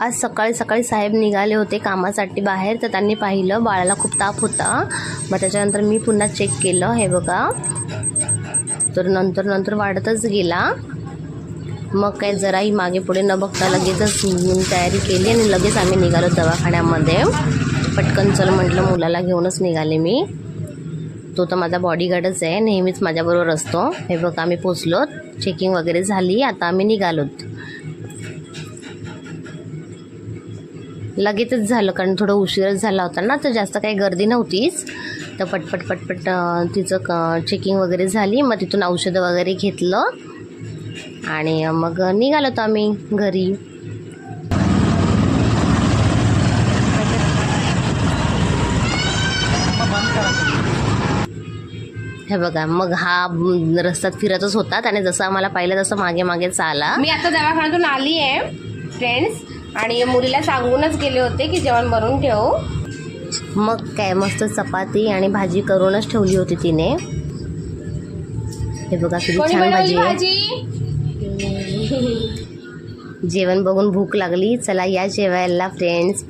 आज सकाळी सकाळी साहेब निघाले होते कामासाठी बाहेर, तर त्यांनी पाहिलं बाळाला खूप ताप होता. मग त्याच्यानंतर मी पुन्हा चेक केलं, हे बघा, तर नंतर वाढतच गेला. मग काय जराही मागे पुढे न बघता लगेचच तयारी केली आणि लगेच आम्ही निघालो दवाखान्यामध्ये. पटकन चल म्हटलं, मुलाला घेऊनच निघाले मी. तो तर माझा बॉडीगार्डच आहे, नेहमीच माझ्याबरोबर असतो. हे बघा आम्ही पोचलो, चेकिंग वगैरे झाली, आता आम्ही निघालोत. लगेचच झालं कारण थोडं उशीरच झाला होता ना, तर जास्त काही गर्दी नव्हतीच. तर पटपट तिचं चेकिंग वगैरे झाली. मग तिथून औषधं वगैरे घेतलं आणि मग निघालो आम्ही घरी. हे बघा, मग हा रस्त्यात फिरतच होता आणि जसं आम्हाला पाहिलं तसं मागे मागेच आला. मी आता दवाखान्यातून आली आहे फ्रेंड्स, आणि मुलीला सांगूनच गेले होते की जेवण बनवून ठेव. मग काय मस्त चपाती आणि भाजी करूनच ठेवली होती तिने. हे बघा किती छान भाजी आहे. जेवण बघून भूक लागली. चला या जेवायला फ्रेंड्स.